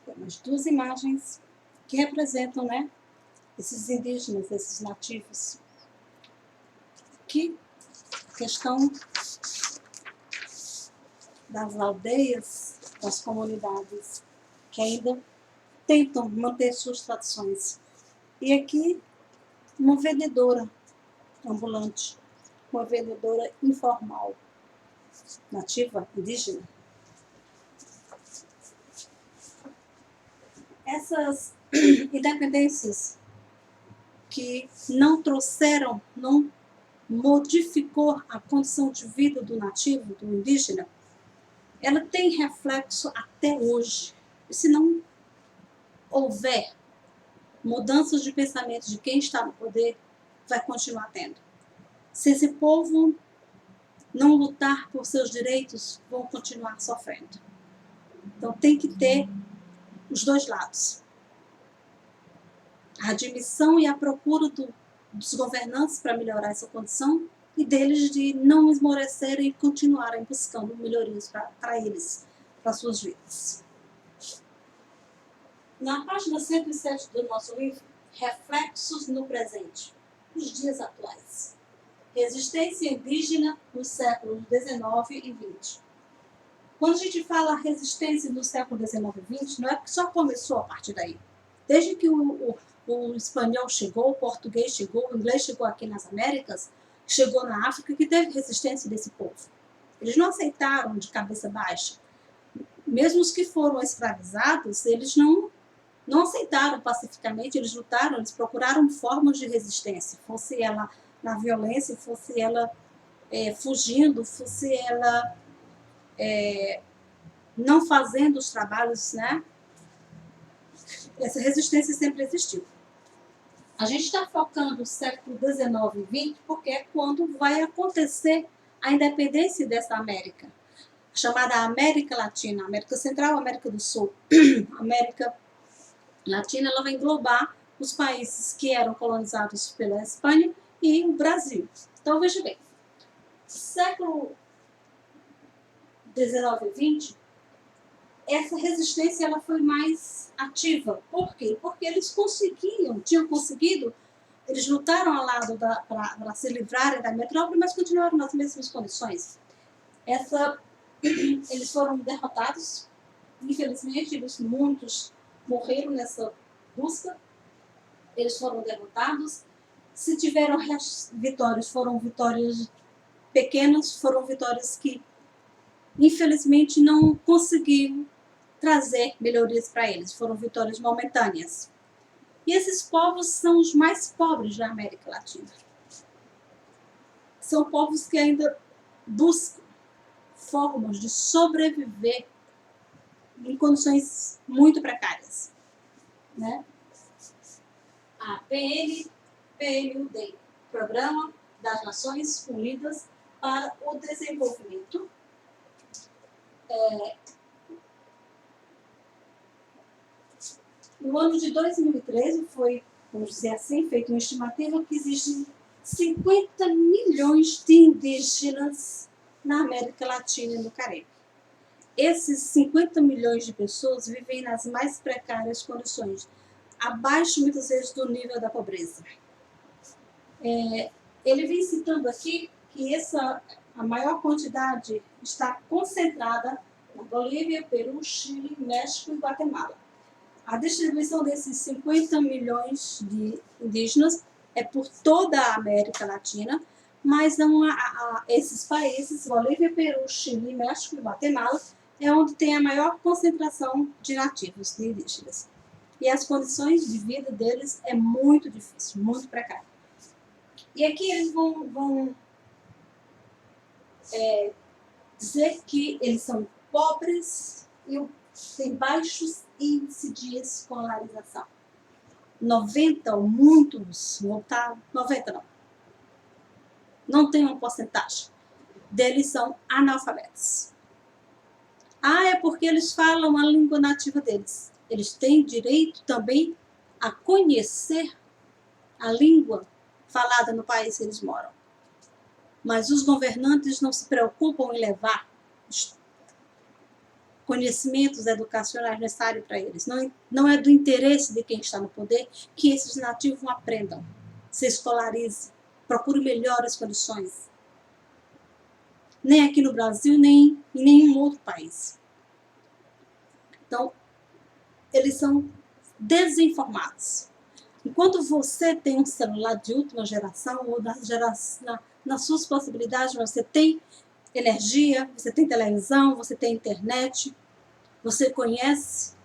Temos duas imagens que representam, né, esses indígenas, esses nativos. Que questão das aldeias, das comunidades que ainda tentam manter suas tradições. E aqui, uma vendedora ambulante, uma vendedora informal, nativa, indígena. Essas independências que não trouxeram, não modificou a condição de vida do nativo, do indígena, ela tem reflexo até hoje. E se não houver mudanças de pensamento de quem está no poder, vai continuar tendo. Se esse povo não lutar por seus direitos, vão continuar sofrendo. Então tem que ter os dois lados. A admissão e a procura dos governantes para melhorar essa condição e deles de não esmorecerem e continuarem buscando melhorias para eles, para suas vidas. Na página 107 do nosso livro, Reflexos no Presente, os dias atuais. Resistência indígena nos séculos XIX e XX. Quando a gente fala resistência no século XIX e XX, não é que só começou a partir daí. Desde que o espanhol chegou, o português chegou, o inglês chegou aqui nas Américas, chegou na África, que teve resistência desse povo. Eles não aceitaram de cabeça baixa. Mesmo os que foram escravizados, eles não aceitaram pacificamente, eles lutaram, eles procuraram formas de resistência, fosse ela na violência, fosse ela fugindo, fosse ela não fazendo os trabalhos, né? Essa resistência sempre existiu. A gente está focando no século XIX e XX porque é quando vai acontecer a independência dessa América, chamada América Latina, América Central, América do Sul. A América Latina, ela vai englobar os países que eram colonizados pela Espanha e o Brasil. Então, veja bem, século XIX e XX, essa resistência ela foi mais ativa. Por quê? Porque eles tinham conseguido, eles lutaram ao lado para se livrarem da metrópole, mas continuaram nas mesmas condições. Eles foram derrotados, infelizmente, muitos morreram nessa busca, eles foram derrotados. Se tiveram vitórias, foram vitórias pequenas, foram vitórias que, infelizmente, não conseguiram trazer melhorias para eles, foram vitórias momentâneas. E esses povos são os mais pobres da América Latina. São povos que ainda buscam formas de sobreviver em condições muito precárias, né? A PNUD, Programa das Nações Unidas para o Desenvolvimento, no ano de 2013 foi, vamos dizer assim, feita uma estimativa que existem 50 milhões de indígenas na América Latina e no Caribe. Esses 50 milhões de pessoas vivem nas mais precárias condições, abaixo, muitas vezes, do nível da pobreza. Ele vem citando aqui que a maior quantidade está concentrada na Bolívia, Peru, Chile, México e Guatemala. A distribuição desses 50 milhões de indígenas é por toda a América Latina, mas esses países, Bolívia, Peru, Chile, México e Guatemala, é onde tem a maior concentração de nativos, de indígenas. E as condições de vida deles é muito difícil, muito precário. E aqui eles vão dizer que eles são pobres e têm baixos índices de escolarização. 90 ou muitos, 90 não tem uma porcentagem deles são analfabetos. É porque eles falam a língua nativa deles. Eles têm direito também a conhecer a língua falada no país que eles moram. Mas os governantes não se preocupam em levar conhecimentos educacionais necessários para eles. Não é do interesse de quem está no poder que esses nativos aprendam, se escolarizem, procurem melhores condições. Nem aqui no Brasil, nem em nenhum outro país. Então, eles são desinformados. Enquanto você tem um celular de última geração, ou nas suas possibilidades, você tem energia, você tem televisão, você tem internet, você conhece,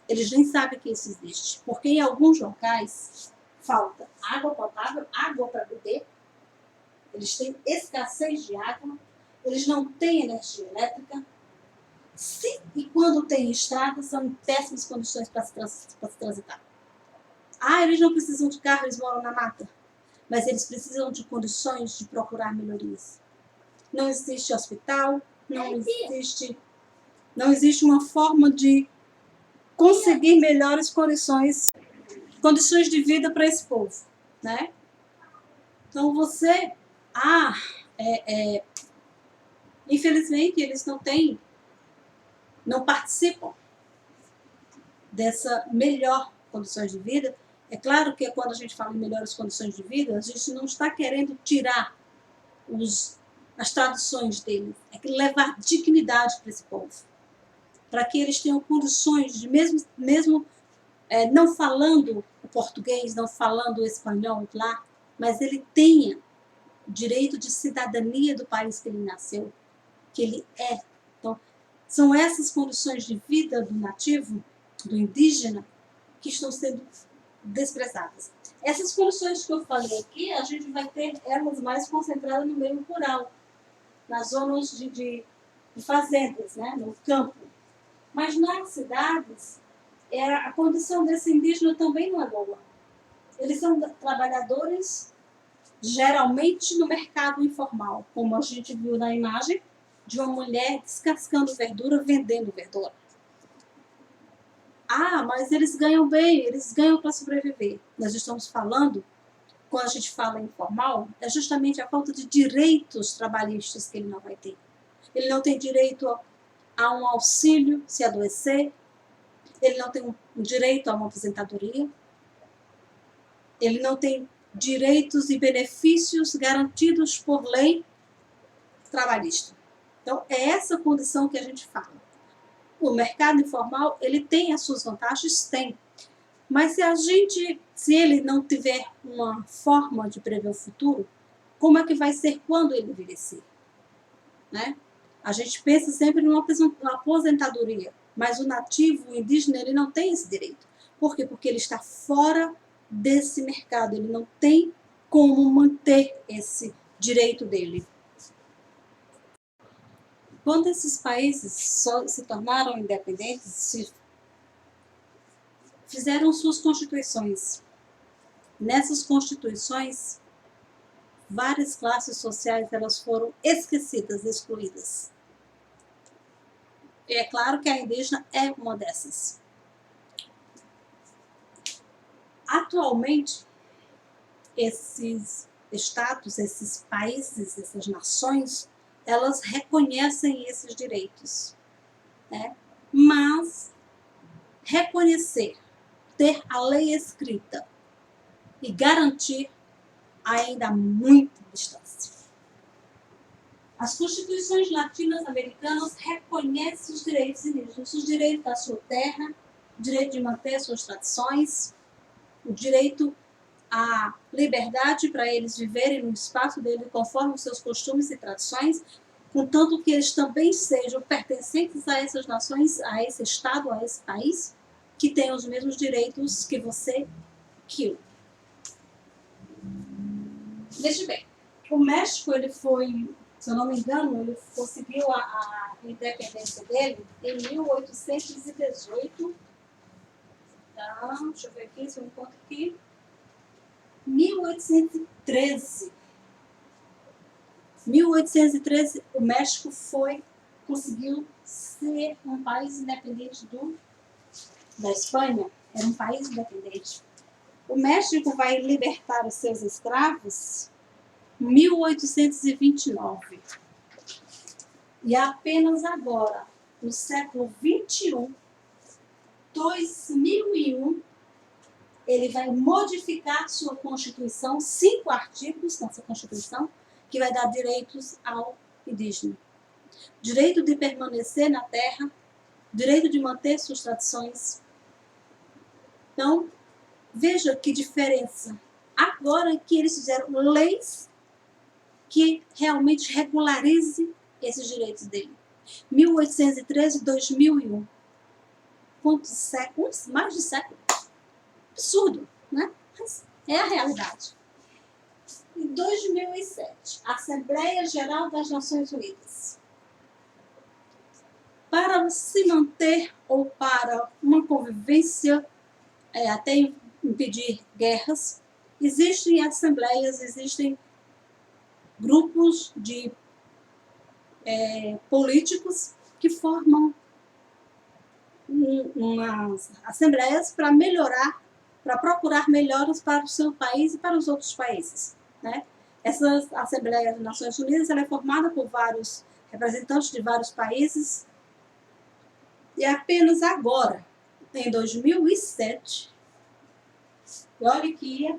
eles nem sabem que isso existe. Porque em alguns locais falta água potável, água para beber, eles têm escassez de água, eles não têm energia elétrica. Se e quando tem estrada, são em péssimas condições para se transitar. Eles não precisam de carro, eles moram na mata. Mas eles precisam de condições de procurar melhorias. Não existe hospital, não existe uma forma de conseguir melhores condições de vida para esse povo, né? Então você, infelizmente eles não participam dessa melhor condições de vida. É claro que quando a gente fala em melhores condições de vida, a gente não está querendo tirar as tradições deles, é que levar dignidade para esse povo, para que eles tenham condições de, mesmo não falando o português, não falando o espanhol lá, mas ele tenha direito de cidadania do país que ele nasceu, que ele é. Então, são essas condições de vida do nativo, do indígena, que estão sendo desprezadas. Essas condições que eu falei aqui, a gente vai ter elas mais concentradas no meio rural, nas zonas de fazendas, né, no campo. Mas nas cidades, a condição desse indígena também não é boa. Eles são trabalhadores, geralmente no mercado informal, como a gente viu na imagem, de uma mulher descascando verdura, vendendo verdura. Mas eles ganham bem, eles ganham para sobreviver. Nós estamos falando, quando a gente fala informal, é justamente a falta de direitos trabalhistas que ele não vai ter. Ele não tem direito a um auxílio se adoecer, ele não tem um direito a uma aposentadoria, ele não tem direitos e benefícios garantidos por lei trabalhista. Então, é essa condição que a gente fala. O mercado informal, ele tem as suas vantagens? Tem. Mas se ele não tiver uma forma de prever o futuro, como é que vai ser quando ele envelhecer? Né? A gente pensa sempre numa aposentadoria, mas o nativo, o indígena, ele não tem esse direito. Por quê? Porque ele está fora desse mercado, ele não tem como manter esse direito dele. Quando esses países se tornaram independentes, fizeram suas constituições. Nessas constituições, várias classes sociais elas foram esquecidas, excluídas. E é claro que a indígena é uma dessas. Atualmente, esses estados, esses países, essas nações, elas reconhecem esses direitos, né? Mas reconhecer, ter a lei escrita e garantir ainda há muita distância. As constituições latino-americanas reconhecem os direitos indígenas, os direitos da sua terra, o direito de manter suas tradições, o direito à liberdade para eles viverem no espaço deles conforme os seus costumes e tradições, contanto que eles também sejam pertencentes a essas nações, a esse estado, a esse país, que tenham os mesmos direitos que você, que eu. Veja bem, o México, ele foi, se eu não me engano, ele conseguiu a independência dele em 1818. Deixa eu ver aqui, se eu encontro aqui. 1813. 1813, o México conseguiu ser um país independente da Espanha. Era um país independente. O México vai libertar os seus escravos em 1829. E apenas agora, no século 21, 2001, ele vai modificar sua Constituição, 5 artigos nessa Constituição, que vai dar direitos ao indígena. Direito de permanecer na terra, direito de manter suas tradições. Então, veja que diferença. Agora que eles fizeram leis que realmente regularizem esses direitos dele. 1813 e 2001. Quantos séculos? Mais de século. Absurdo, né? Mas é a realidade. Em 2007, Assembleia Geral das Nações Unidas. Para se manter ou para uma convivência, até impedir guerras, existem assembleias, existem grupos de políticos que formam umas assembleias para melhorar, para procurar melhoras para o seu país e para os outros países, né? Essa Assembleia das Nações Unidas ela é formada por vários representantes de vários países e apenas agora, em 2007, olha que o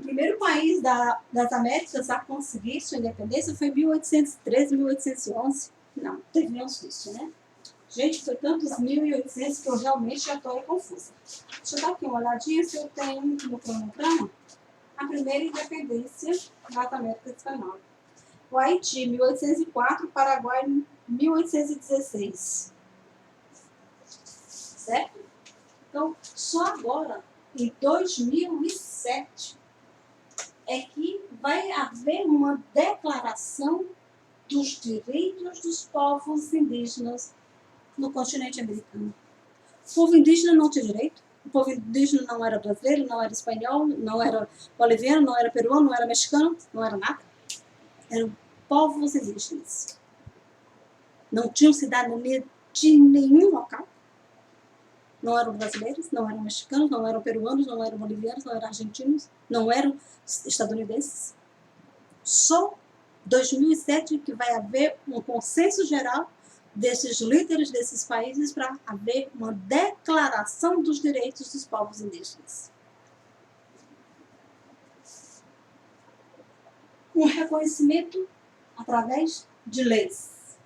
primeiro país das Américas a conseguir sua independência foi em 1813, 1811. Não, teve nenhum suíço, né? Gente, foi tantos 1800 que eu realmente já estou confusa. Deixa eu dar aqui uma olhadinha se eu tenho no cronograma a primeira independência das Américas Espanholas. O Haiti, 1804, o Paraguai, 1816. Certo? Então, só agora, em 2007, é que vai haver uma declaração dos direitos dos povos indígenas no continente americano. O povo indígena não tinha direito. O povo indígena não era brasileiro, não era espanhol, não era boliviano, não era peruano, não era mexicano, não era nada. Eram povos indígenas. Não tinham cidadania de nenhum local. Não eram brasileiros, não eram mexicanos, não eram peruanos, não eram bolivianos, não eram argentinos, não eram estadunidenses. Só 2007 que vai haver um consenso geral desses líderes desses países para haver uma declaração dos direitos dos povos indígenas. Um reconhecimento através de leis.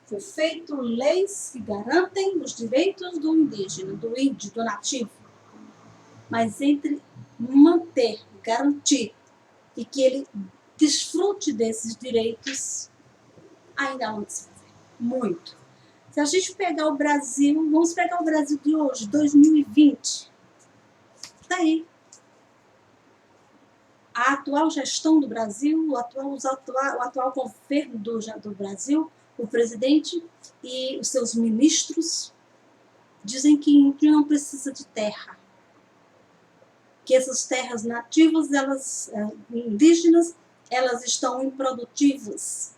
Foi feito leis que garantem os direitos do indígena, do índio, do nativo. Mas entre manter, garantir e que ele desfrute desses direitos, ainda há muito se fazer. Muito. Se a gente pegar o Brasil, vamos pegar o Brasil de hoje, 2020. Está aí. A atual gestão do Brasil, o atual governo do Brasil, o presidente e os seus ministros dizem que não precisa de terra. Que essas terras nativas, indígenas, elas estão improdutivas.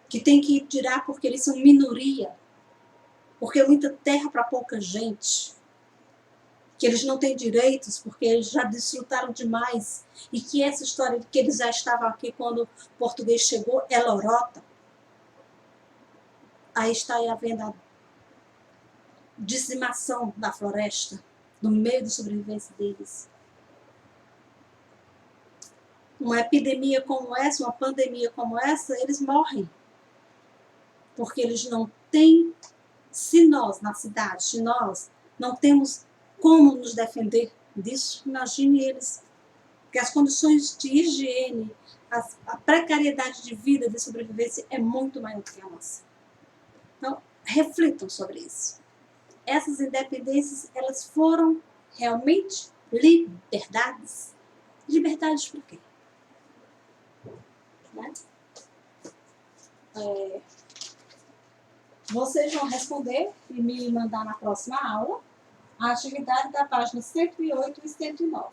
Que tem que tirar porque eles são minoria. Porque é muita terra para pouca gente. Que eles não têm direitos porque eles já desfrutaram demais. E que essa história de que eles já estavam aqui quando o português chegou é lorota. Aí está havendo a dizimação da floresta, no meio da sobrevivência deles. Uma epidemia como essa, uma pandemia como essa, eles morrem. Porque eles não têm, se nós, na cidade, se nós não temos como nos defender disso, imagine eles. Porque as condições de higiene, a precariedade de vida, de sobrevivência é muito maior do que a nossa. Então, reflitam sobre isso. Essas independências, elas foram realmente liberdades. Liberdades por quê? Né? Vocês vão responder e me mandar na próxima aula a atividade da página 108 e 109.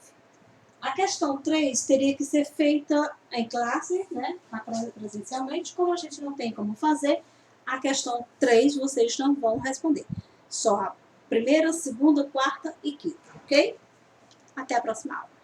A questão 3 teria que ser feita em classe, né, presencialmente. Como a gente não tem como fazer, a questão 3 vocês não vão responder. Só a primeira, segunda, quarta e quinta, ok? Até a próxima aula.